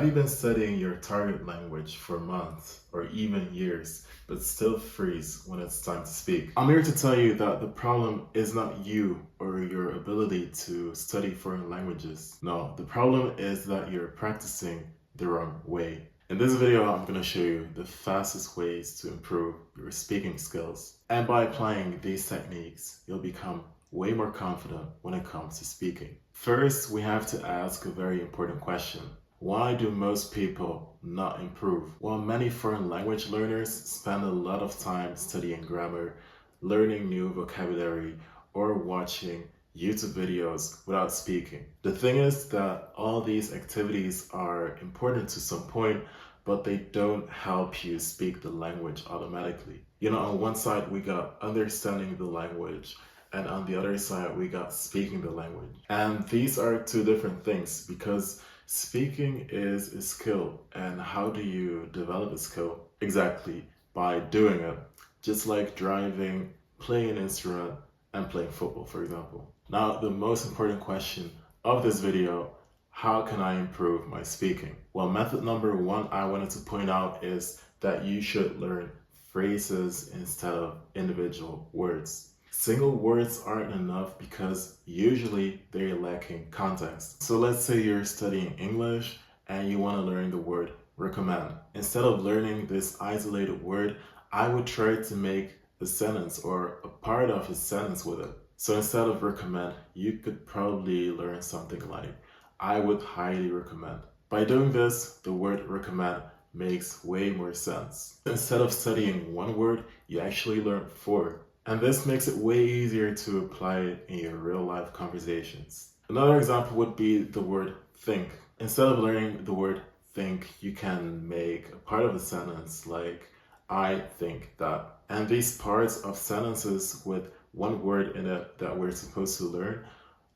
Have you been studying your target language for months or even years, but still freeze when it's time to speak? I'm here to tell you that the problem is not you or your ability to study foreign languages. No, the problem is that you're practicing the wrong way. In this video, I'm going to show you the fastest ways to improve your speaking skills. And by applying these techniques, you'll become way more confident when it comes to speaking. First, we have to ask a very important question. Why do most people not improve? Well, many foreign language learners spend a lot of time studying grammar, learning new vocabulary, or watching YouTube videos without speaking. The thing is that all these activities are important to some point, but they don't help you speak the language automatically. You know, on one side, we got understanding the language, and on the other side, we got speaking the language. And these are two different things because speaking is a skill. And how do you develop a skill? Exactly, by doing it. Just like driving, playing an instrument, and playing football, for example. Now, the most important question of this video, how can I improve my speaking? Well, method number one I wanted to point out is that you should learn phrases instead of individual words. Single words aren't enough because usually they're lacking context. So let's say you're studying English and you want to learn the word recommend. Instead of learning this isolated word, I would try to make a sentence or a part of a sentence with it. So instead of recommend, you could probably learn something like, I would highly recommend. By doing this, the word recommend makes way more sense. Instead of studying one word, you actually learn four. And this makes it way easier to apply it in your real life conversations. Another example would be the word think. Instead of learning the word think, you can make a part of a sentence like, I think that. And these parts of sentences with one word in it that we're supposed to learn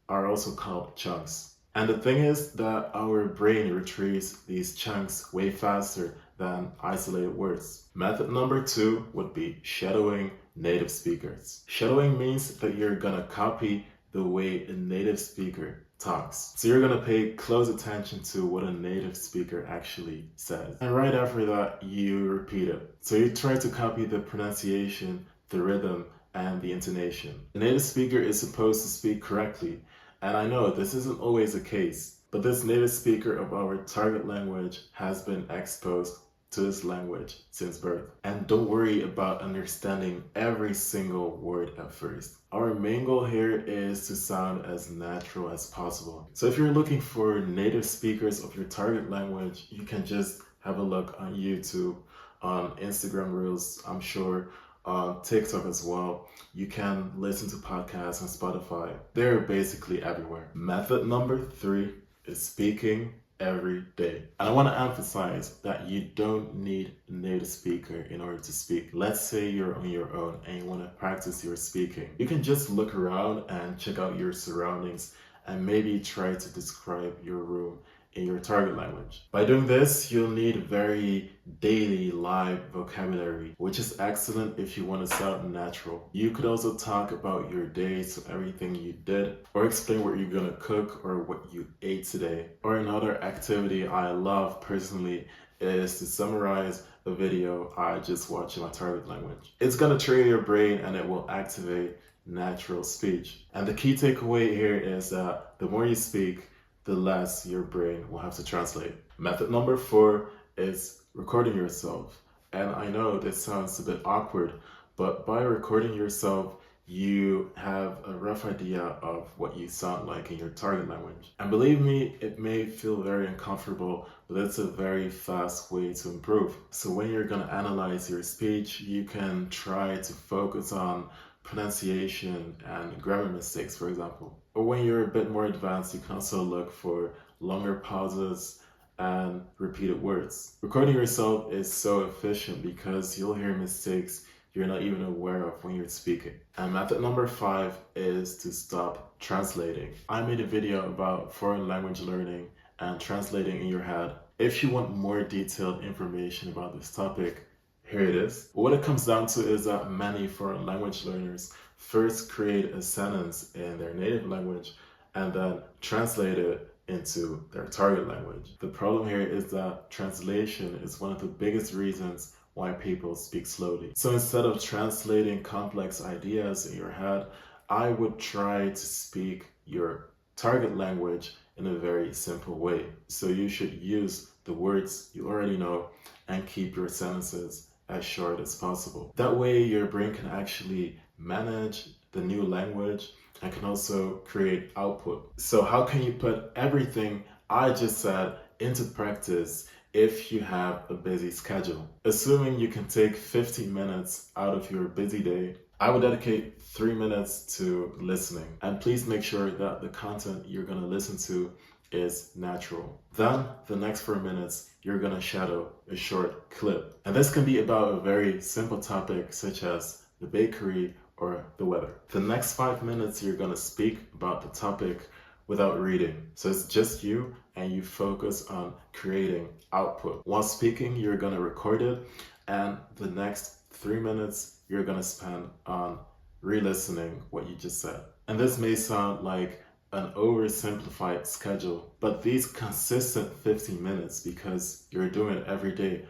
are also called chunks. And the thing is that our brain retrieves these chunks way faster than isolated words. Method number two would be shadowing native speakers. Shadowing means that you're gonna copy the way a native speaker talks. So you're gonna pay close attention to what a native speaker actually says. And right after that, you repeat it. So you try to copy the pronunciation, the rhythm, and the intonation. A native speaker is supposed to speak correctly. And I know this isn't always the case, but this native speaker of our target language has been exposed to this language since birth. And don't worry about understanding every single word at first. Our main goal here is to sound as natural as possible. So if you're looking for native speakers of your target language, you can just have a look on YouTube, on Instagram Reels, I'm sure, on TikTok as well. You can listen to podcasts on Spotify. They're basically everywhere. Method number three is speaking every day. And I want to emphasize that you don't need a native speaker in order to speak. Let's say you're on your own and you want to practice your speaking. You can just look around and check out your surroundings and maybe try to describe your room in your target language. By doing this, you'll need very daily live vocabulary, which is excellent if you want to sound natural. You could also talk about your day, so everything you did, or explain what you're gonna cook or what you ate today. Or another activity I love personally is to summarize a video I just watched in my target language. It's gonna train your brain and it will activate natural speech. And the key takeaway here is that the more you speak, the less your brain will have to translate. Method number four is recording yourself. And I know this sounds a bit awkward, but by recording yourself, you have a rough idea of what you sound like in your target language. And believe me, it may feel very uncomfortable, but it's a very fast way to improve. So when you're gonna analyze your speech, you can try to focus on pronunciation and grammar mistakes, for example. Or when you're a bit more advanced, you can also look for longer pauses and repeated words. Recording yourself is so efficient because you'll hear mistakes you're not even aware of when you're speaking. And method number five is to stop translating. I made a video about foreign language learning and translating in your head. If you want more detailed information about this topic, here it is. What it comes down to is that many foreign language learners first create a sentence in their native language and then translate it into their target language. The problem here is that translation is one of the biggest reasons why people speak slowly. So instead of translating complex ideas in your head, I would try to speak your target language in a very simple way. So you should use the words you already know and keep your sentences as short as possible. That way your brain can actually manage the new language and can also create output. So how can you put everything I just said into practice if you have a busy schedule? Assuming you can take 15 minutes out of your busy day, I would dedicate 3 minutes to listening. And please make sure that the content you're going to listen to is natural. Then the next 4 minutes, you're going to shadow a short clip. And this can be about a very simple topic such as the bakery or the weather. The next 5 minutes, you're going to speak about the topic without reading. So it's just you and you focus on creating output. While speaking, you're going to record it, and the next 3 minutes, you're going to spend on re-listening what you just said. And this may sound like an oversimplified schedule, but these consistent 15 minutes, because you're doing it every day,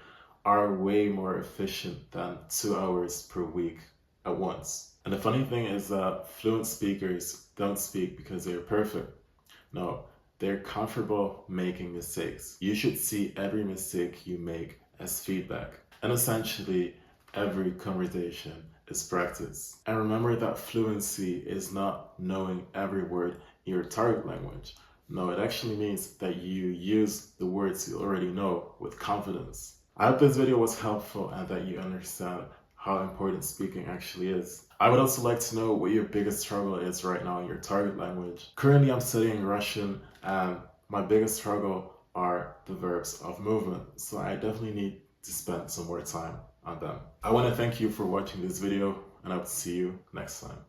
are way more efficient than 2 hours per week at once. And the funny thing is that fluent speakers don't speak because they're perfect. No, they're comfortable making mistakes. You should see every mistake you make as feedback. And essentially, every conversation is practice. And remember that fluency is not knowing every word in your target language. No, it actually means that you use the words you already know with confidence. I hope this video was helpful and that you understand how important speaking actually is. I would also like to know what your biggest struggle is right now in your target language. Currently, I'm studying Russian, and my biggest struggle are the verbs of movement. So I definitely need to spend some more time on them. I want to thank you for watching this video, and I will see you next time.